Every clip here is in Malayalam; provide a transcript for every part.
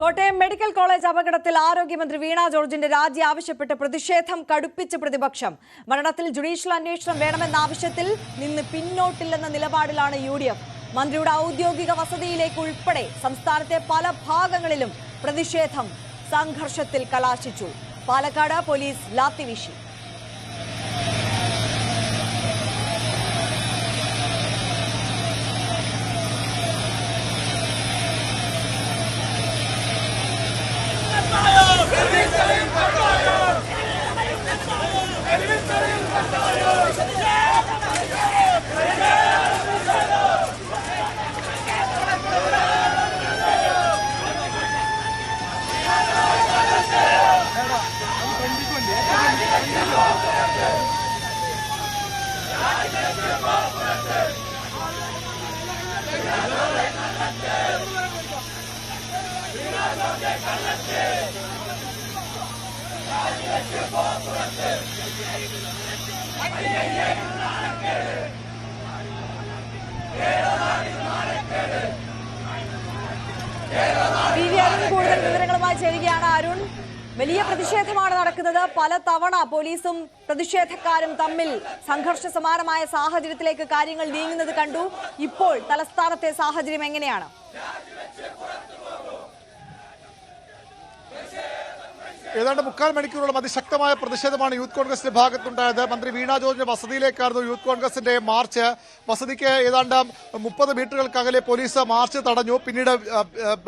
കോട്ടയം മെഡിക്കൽ കോളേജ് അപകടത്തിൽ ആരോഗ്യമന്ത്രി വീണ ജോർജിന്റെ രാജി ആവശ്യപ്പെട്ട് പ്രതിഷേധം കടുപ്പിച്ച പ്രതിപക്ഷം. മരണത്തിൽ ജുഡീഷ്യൽ അന്വേഷണം വേണമെന്ന ആവശ്യത്തിൽ നിന്ന് പിന്നോട്ടില്ലെന്ന നിലപാടിലാണ് UDF. മന്ത്രിയുടെ ഔദ്യോഗിക വസതിയിലേക്ക് ഉൾപ്പെടെ സംസ്ഥാനത്തെ പല ഭാഗങ്ങളിലും പ്രതിഷേധം സംഘർഷത്തിൽ കലാശിച്ചു. പാലക്കാട് പോലീസ് ലാത്തിവീശി. കൂടുതൽ വിവരങ്ങളുമായി ചേരുകയാണ് അരുൺ. വലിയ പ്രതിഷേധമാണ് നടക്കുന്നത്. പല തവണ പോലീസും പ്രതിഷേധക്കാരും തമ്മിൽ സംഘർഷ സമാനമായ സാഹചര്യത്തിലേക്ക് കാര്യങ്ങൾ നീങ്ങുന്നത് കണ്ടു. ഇപ്പോൾ തലസ്ഥാനത്തെ സാഹചര്യം എങ്ങനെയാണ്? ഏതാണ്ട് 3/4 മണിക്കൂറോളം അതിശക്തമായ പ്രതിഷേധമാണ് യൂത്ത് കോൺഗ്രസിന്റെ ഭാഗത്തുണ്ടായത്. മന്ത്രി വീണ ജോർജിന്റെ വസതിയിലേക്കായിരുന്നു യൂത്ത് കോൺഗ്രസിന്റെ മാർച്ച്. വസതിക്ക് ഏതാണ്ട് 30 മീറ്ററുകൾക്കകലെ പോലീസ് മാർച്ച് തടഞ്ഞു. പിന്നീട്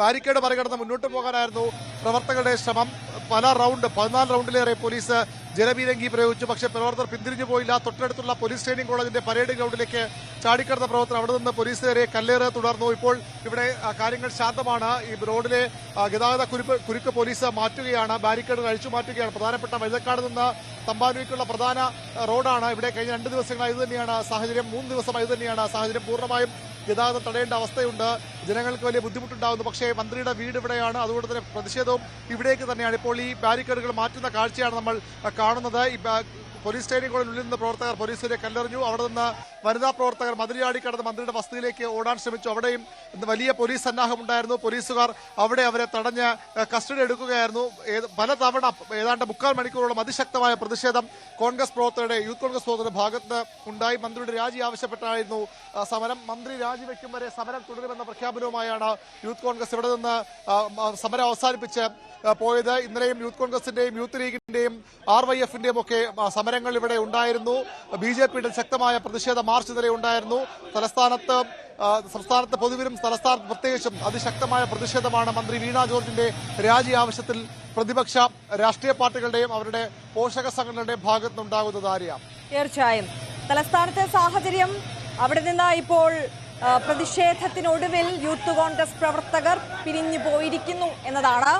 ബാരിക്കേഡ് മറികടന്ന് മുന്നോട്ട് പോകാനായിരുന്നു പ്രവർത്തകരുടെ ശ്രമം. 14 റൗണ്ടിലേറെ പോലീസ് ജലപീരങ്കി പ്രയോഗിച്ചു. പക്ഷേ പ്രവർത്തകർ പിന്തിരിഞ്ഞു പോയില്ല. തൊട്ടടുത്തുള്ള പോലീസ് ട്രെയിനിംഗ് കോളേജിന്റെ പരേഡ് ഗ്രൗണ്ടിലേക്ക് ചാടിക്കടന്ന പ്രവർത്തകർ അവിടെ നിന്ന് പോലീസ് നേരെ കല്ലേറ് തുടർന്നു. ഇപ്പോൾ ഇവിടെ കാര്യങ്ങൾ ശാന്തമാണ്. ഈ റോഡിലെ ഗതാഗത കുരുക്ക് പോലീസ് മാറ്റുകയാണ്, ബാരിക്കേഡ് അഴിച്ചു മാറ്റുകയാണ്. പ്രധാനപ്പെട്ട വഴുതക്കാട് നിന്ന് തമ്പാനൂരിലേക്കുള്ള പ്രധാന റോഡാണ്. ഇവിടെ കഴിഞ്ഞ 2 ദിവസങ്ങളായി ഇത് തന്നെയാണ് സാഹചര്യം. 3 ദിവസമായി ഇത് തന്നെയാണ് സാഹചര്യം. പൂർണ്ണമായും ഗതാഗതം തടയേണ്ട അവസ്ഥയുണ്ട്. ജനങ്ങൾക്ക് വലിയ ബുദ്ധിമുട്ടുണ്ടാകുന്നു. പക്ഷേ മന്ത്രിയുടെ വീട് ഇവിടെയാണ്, അതുകൊണ്ട് തന്നെ പ്രതിഷേധവും ഇവിടേക്ക് തന്നെയാണ്. ഇപ്പോൾ ഈ ബാരിക്കേഡുകൾ മാറ്റുന്ന കാഴ്ചയാണ് നമ്മൾ കാണുന്നത്. ഈ പോലീസ് സ്റ്റേഷനുകളിൽ നിന്ന് പ്രവർത്തകർ പോലീസിനെ കല്ലെറിഞ്ഞു. അവിടെ നിന്ന് വനിതാ പ്രവർത്തകർ മതിലിയാടി കടന്ന് മന്ത്രിയുടെ വസതിയിലേക്ക് ഓടാൻ ശ്രമിച്ചു. അവിടെയും വലിയ പോലീസ് സന്നാഹമുണ്ടായിരുന്നു. പോലീസുകാർ അവിടെ അവരെ തടഞ്ഞ് കസ്റ്റഡി എടുക്കുകയായിരുന്നു. പലതവണ ഏതാണ്ട് 3/4 മണിക്കൂറോളം അതിശക്തമായ പ്രതിഷേധം യൂത്ത് കോൺഗ്രസ് പ്രവർത്തകരുടെ ഭാഗത്ത് ഉണ്ടായി. മന്ത്രിയുടെ രാജി ആവശ്യപ്പെട്ടായിരുന്നു സമരം. മന്ത്രി രാജിവെക്കും വരെ സമരം തുടരുമെന്ന പ്രഖ്യാപനവുമായാണ് യൂത്ത് കോൺഗ്രസ് ഇവിടെ നിന്ന് സമരം അവസാനിപ്പിച്ച് പോയത്. ഇന്നലെയും യൂത്ത് കോൺഗ്രസിന്റെയും യൂത്ത് ലീഗിന്റെയും RYF-ന്റെയും ഒക്കെ സമരങ്ങൾ ഇവിടെ ഉണ്ടായിരുന്നു. BJP-യുടെ ശക്തമായ പ്രതിഷേധ മാർച്ച് ഇന്നലെ ഉണ്ടായിരുന്നു. സംസ്ഥാനത്ത് പൊതുവിലും തലസ്ഥാനത്ത് പ്രത്യേകിച്ചും അതിശക്തമായ പ്രതിഷേധമാണ് മന്ത്രി വീണ ജോർജിന്റെ രാജി ആവശ്യത്തിൽ പ്രതിപക്ഷ രാഷ്ട്രീയ പാർട്ടികളുടെയും അവരുടെ പോഷക സംഘടനകളുടെയും ഭാഗത്തുനിന്നുണ്ടാകുന്നത്. ആര്യ, തീർച്ചയായും തലസ്ഥാനത്തെ സാഹചര്യം അവിടെ നിന്ന് ഇപ്പോൾ പ്രതിഷേധത്തിനൊടുവിൽ യൂത്ത് കോൺഗ്രസ് പ്രവർത്തകർ പിരിഞ്ഞു പോയിരിക്കുന്നു എന്നതാണ്.